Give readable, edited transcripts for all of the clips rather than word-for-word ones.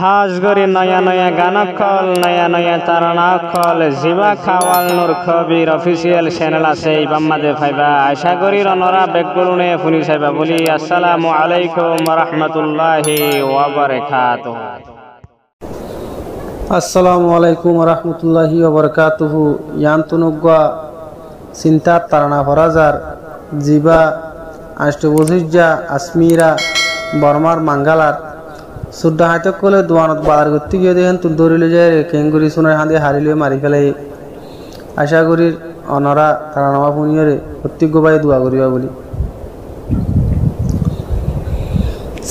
হাজ গরি নয়া নয়া গান কল নয়া নয়া তারানা কল জিবা খাওয়াল নূর খবির অফিসিয়াল চ্যানেল আছে ইবাম্মাদে ফাইবা আশা করি রনরা বেকগুলুনে ফুনি সাইবা বলি আসসালামু আলাইকুম ওয়া রাহমাতুল্লাহি ওয়া বারাকাতুহু। আসসালামু আলাইকুম ওয়া রাহমাতুল্লাহি ওয়া বারাকাতুহু। ইয়ান্তুনুগা চিন্তা তারানা ফরাজার জিবা আষ্টবুজিজা আসমিরা বর্মার মাঙ্গালার সুদ্ধা হাতে কলে দোয়ানত বাজার করতে গিয়ে দেখেন তুল ধরিলে যায় কেঙ্গুরি সোনার হাঁদি হারিলে মারি ফেলে। আশা করি অনরা তারা নামা পুনিয়রে প্রত্যেক গোবাই দোয়া করিবা বলি।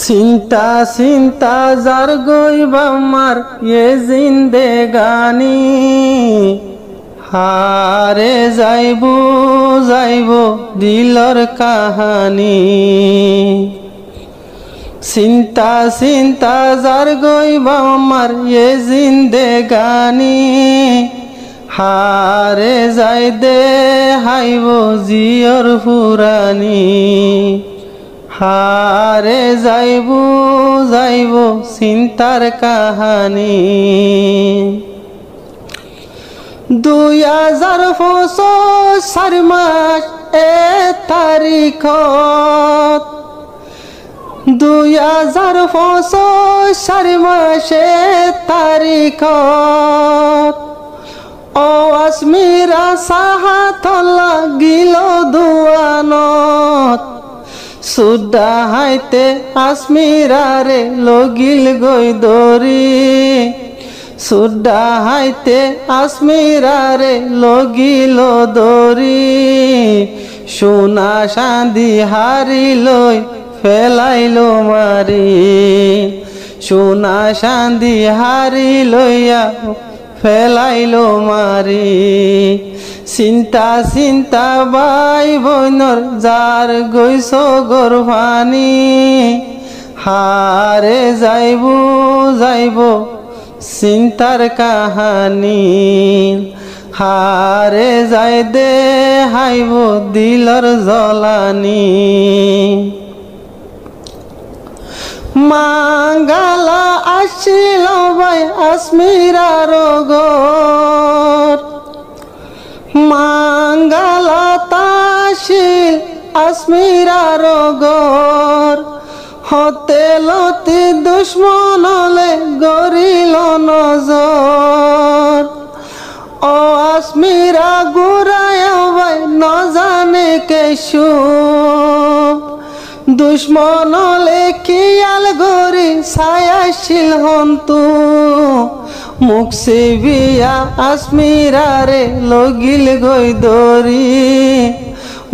চিন্তা চিন্তা যার গইবা মার এ জিন্দেগানি হারে যাইব যাইব দিলর কাহানি। চিন্তা চিন্তা যার গইবা মার এ জিন্দেগানি হারে যাই দে হাইব জিয়র ফুরানি। হারে যাইব যাইব চিন্তার কাহানি। 2025 মাস 1 তারিখত 2025 মাস 1 তারিখত ও আসমিরা সাহাতলা গিল দুয়ানত সুদ্ধা হাইতে আসমিরারে লগিল গই দরি। সুদ্ধা হাইতে আসমিরারে লগিল দরি সোনা চাঁদি হারি লই ফেলাইল মারি। সোনা চাঁদি হারি লইয়া ফেলাইল মারি। চিন্তা চিন্তা বাই বইনর যার গৈছ গর্ভানি হারে যাইব যাইব চিন্তার কাহানি। হারে যাই দে হাইব দিলর জলানি। মাঙ্গালা আসিল বাই আসমিরার গর মাঙ্গালা তাশিল আসমিরার গর হতে লতি দুশ্মনলে গরিল নজর। ও আসমিরা গুরায় বাই নজানে কেশু দুশ্মনলে কিয়াল গরি ছায়াশীল হন্তু মুখ সেবিয়া আসমিরারে লগিল গই দরি।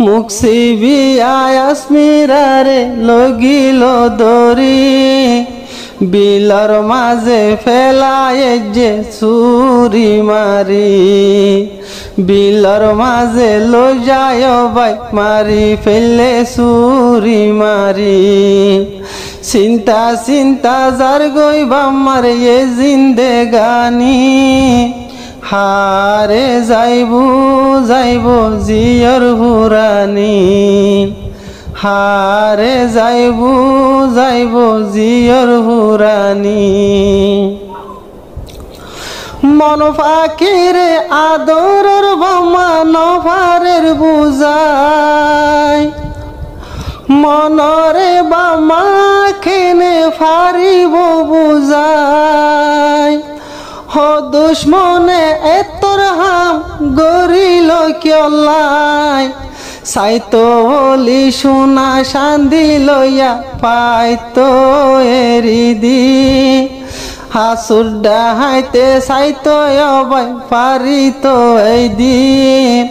মুখ সেবিয়া আসমিরারে লগিল দরি বিলর মাঝে ফেলায় যে ছুরি মারি। বিলর মাঝে লই যায় বাই মারি ফেললে ছুরি মারি। চিন্তা চিন্তা যার গইবা মার এ জিন্দেগানি হারে যাইব যাইব জিয়র হুরানি। হারে যাইব যাইব জিয়র হুরানি। মন ফাকিরে আদরের বামা নভারের বুঝাই মনরে বামা খেনে ফারিব বুঝাই। হ দুশ্মনে এতর হাম গরিল কিয়লাই সাইতো বলি সোনা চাঁদি লইয়া পাইতো এরি দি। হাসুরডা হাইতে সাইতো অবাই পারিতো এই দিন।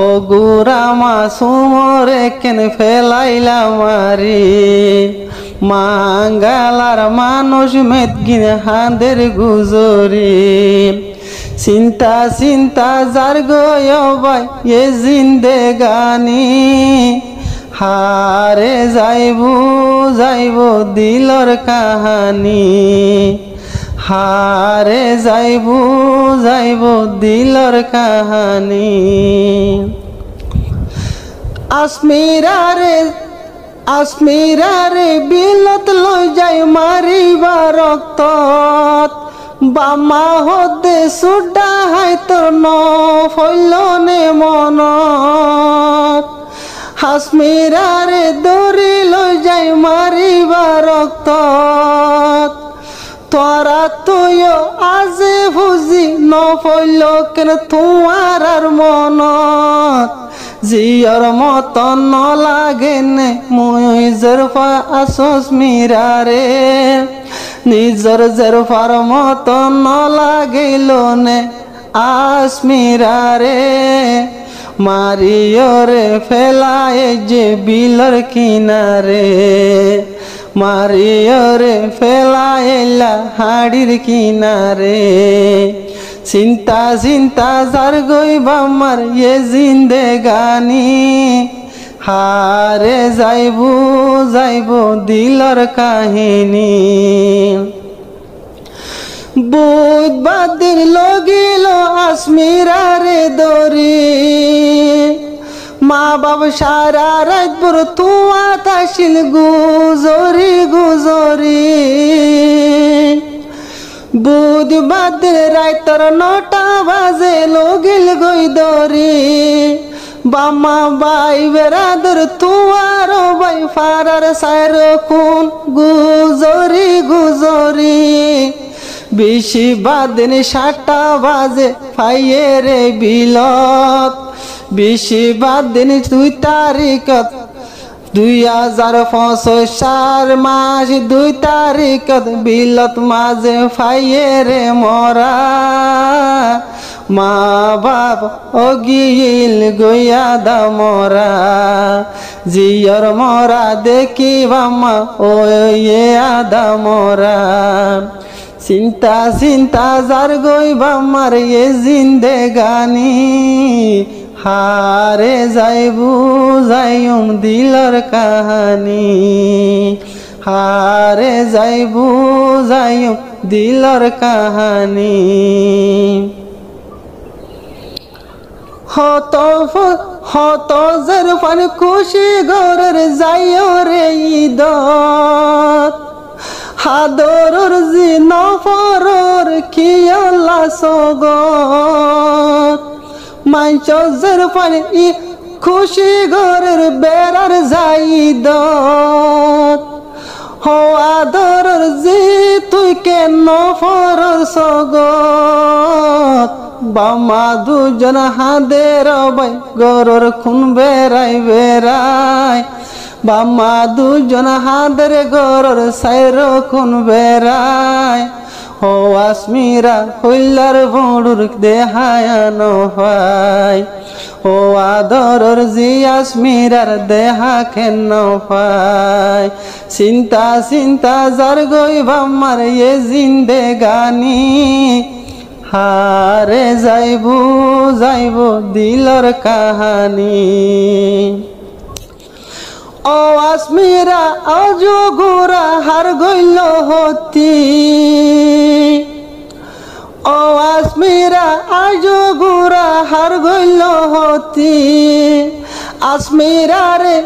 ও গুরা মাসুমরে কেন ফেলাইলা মারি। মাঙ্গালার মানুষ মেদগিন হাঁদের গুজরি। চিন্তা চিন্তা যার গয় এ জিন্দেগানি হারে যাইব যাইব দিলর কাহানি। হারে যাইব যাইব দিলর কাহানি। আসমিরারে আসমিরারে বিলত লই যাই মারিবা রক্তত বামা হতে সুডা হাই তোর ন ফৈলনে মনত আসমিরারে দৌড়ি লই যাই মারিবা রক্তত তোরা তুইও আজে বুঝি ন ফৈল কেন তোমার আর মনত জিয়র মতন ন লাগে নে মুই জরফা আসস মিরারে নিজর জরফার মতন ন লাগিল নে আসমিরারে মারিয়রে ফেলায় যে বিলর কিনারে মারিয়রে ফেলাইলা হাড়ির কিনারে চিন্তা চিন্তা যার গইবা মার এ জিন্দেগানি হারে যাইবু যাইবু দিলর কাহিনী বুধবার দিন লগিল আসমিরারে দরি মা বাবা সারা রাত বড় তুয়া তাসিল গুজরি গুজরি বুধবার দিন রাতর 9টা বাজে লগিল গই দরি বামা বাই বেরাদর তুয়ার বাই ফারার সাইর কোন গুজরি গুজরি বেশি বাদিন 7টা বাজে ফাইয়ে রে বিলত বেশি বাদিন 2 তারিখত 2005 মাস 2 তারিখত বিলত মাঝে ফাইয়ে রে মরা মা বাপ অগিল গইয়া দা মরা জিয়র মরা দেখিবা মা ওয়ে আদা মরা চিন্তা চিন্তা যার গইবা মার এ জিন্দেগানি হারে যাইবু যাইম দিলর কাহানি হারে যাইবু যাইম দিলর কাহানি হত জরফান খুশি গরের যাইও রে ঈদত হাদরর জি নফরর কিয়লা সগত মাইচ জরফান ই খুশি গরের বেড়ার যাইদত হওয়াদরর জি তুই কেন নফরর সগত বামা দুজন হাদের বাই গরর খুন বেড়াই বেড়াই বামা দুজন হাদের গরর সাইর খুন বেড়াই ও আসমিরা হইলার বড়ুর দেহায়ান পাই ও আদরর জি আসমিরার দেহা কেন পাই চিন্তা চিন্তা যার গইবা মার এ জিন্দেগানি হারে যাইবু যাইবু দিলর কাহানি ও আসমিরা আজো গোরা হার গইল হতি ও আসমিরা আজো গোরা হার গইল হতি আসমিরা রে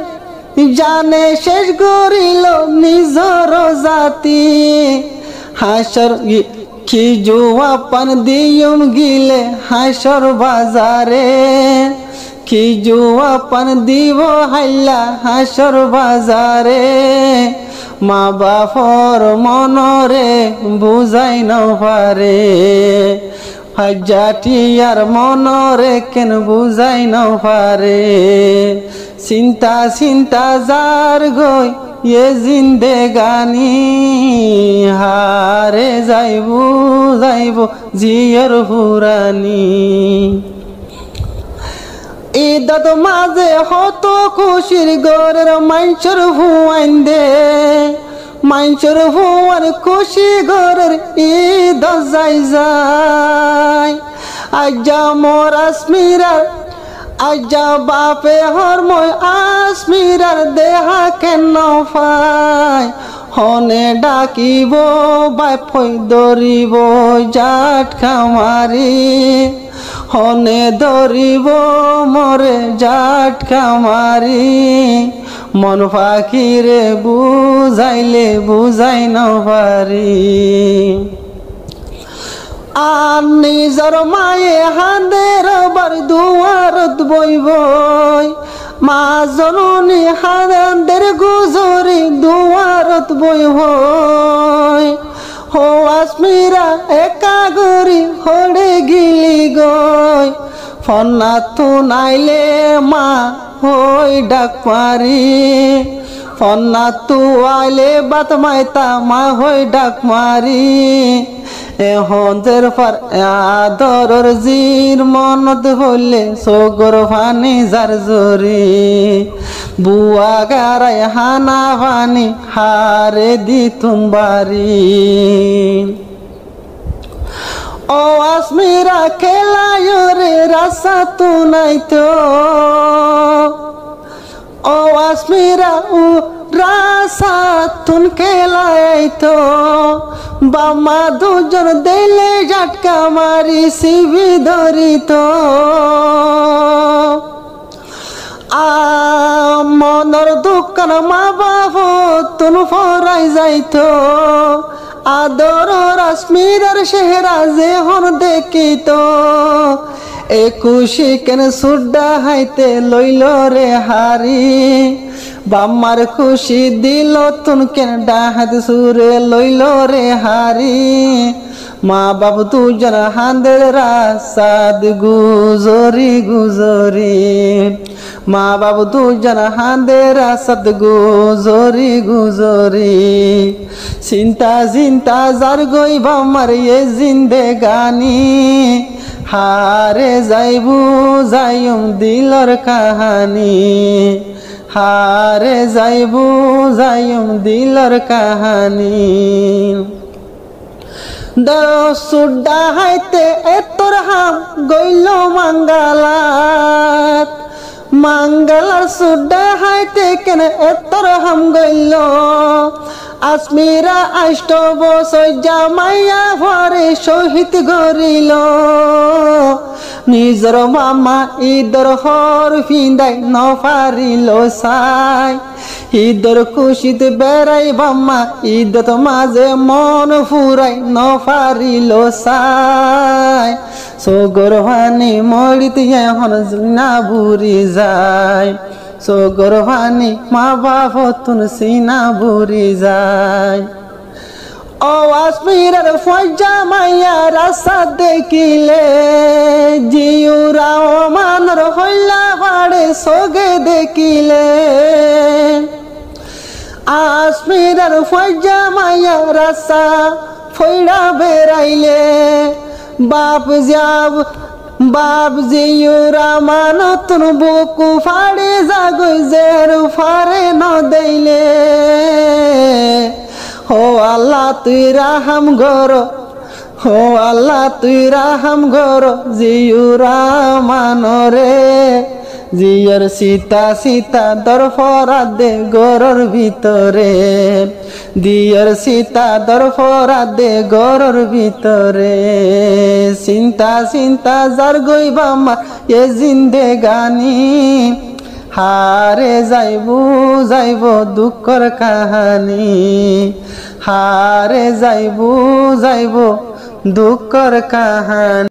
জানে শেষ করিল নিজর জাতি হাসর কি জুয়াপন দিয়ম গিলে হাসর বাজারে কি জুয়াপন দিব হাইলা হাসর বাজারে মা বাপর মনরে বুঝাই ন পারে হাজাটিয়ার মনরে কেন বুঝাই ন পারে চিন্তা চিন্তা যার গই এ জিন্দেগানি হারে যাইবু যাইবু জিয়র হুরানি ঈদত মাঝে হত খুশির গরের মাইচর হুয়াইন দে মাইচর হুয়ার খুশি গরের ঈদ যাই যাই আজ্জা মোর আসমিরার আজ্জা বাপে হরময় আসমিরার দেহা কেন পায় হনে ডাকিব বাপই দরিব জাট খামারি হনে ধরিব মরে জাটকা মারি মন পাখিরে বুঝাইলে বুঝাই ন পারি আর নিজর মায়ে হাঁদের বার দুয়ারত বইব মা জননী হাঁদের গুজরি দুয়ারত বইব হো আসমিরা একা গরি হড়ে গিলি গই ফন্না তু নাইলে মা হই ডাক পারি ফন্না তু আইলে বাত মাইতা মা হই ডাক মারি এহদের পর আদরর জির মনত হলে সগর ফানি যার জরি বুয়া গারাই হানা ফানি হারে দি তুমবারি ও আসমিরা খেলায় রে রাসা তু নাই তো ও আসমিরা উ রাসা তুন খেলায় তো বামা দুজন দিলে ঝাটকা মারি শিবি ধরিত মনর দোকান মা বাবু তুন ফরাই যাইত আদর রাশ্মিরার চেহারা যে হন দেখিত একুশি কেন সুড্ডা হাইতে লইল রে হারি বাম্মার খুশি দিল তুন কেন ডাহাত সুরে লইল রে হারি মা বাবু দুজন হাঁদের রাসাদ গুজরি গুজরি মা বাবু দুজন হাঁদের রাসাদ গুজরি গুজরি চিন্তা চিন্তা যার গই বাম্মার এ জিন্দেগানি হারে যাইবু যাইম দিলর কাহানি হারে যাইবু যাইম দিলর কাহানি সুড্ডা হাইতে এতর হাম গইল মাঙ্গালাত মাঙ্গালার সুড্ডা হাইতে কেন এতর হাম গইল আসমিরা আষ্টব সজ্জা মাইয়া ভরে শহীদ গরিল নিজর মামা ঈদর হর ফিন্দাই ন পারিল সাই ঈদর খুশিত বেড়াই বাম্মা ঈদত মাঝে মন ফুরাই ন পারিল সাই সগর ভানি মরিত এখন না বুড়ি যায় সগর ভানি মা বাপ তুন সিনা বুড়ি যায় ও আসমিরার ফজ্জা মাইয়া রাস্তা দেখিলে জিউরাও মানর হইলা পাড়ে সগে দেখিলে আসমিরার ফজ্জা মাইয়া রাস্তা ফইড়া বেড়াইলে বাপ যাব বাপ জিউরা মানতুন বুকু ফাড়ে জাগই জের ফারে ন দেইলে হো আল্লাহ তুই রাহাম গর হো আল্লাহ তুই রাহাম গর জিউরা মানরে জিয়র সীতা সীতা দরফরা দে গরর ভিতরে দিয়র সীতা দরফরা দে গরর ভিতরে চিন্তা চিন্তা যার গইবা মা এ জিন্দেগানি হারে যাইবু যাইব দুঃখর কাহানি হারে যাইবু যাইব দুঃখর কাহানি।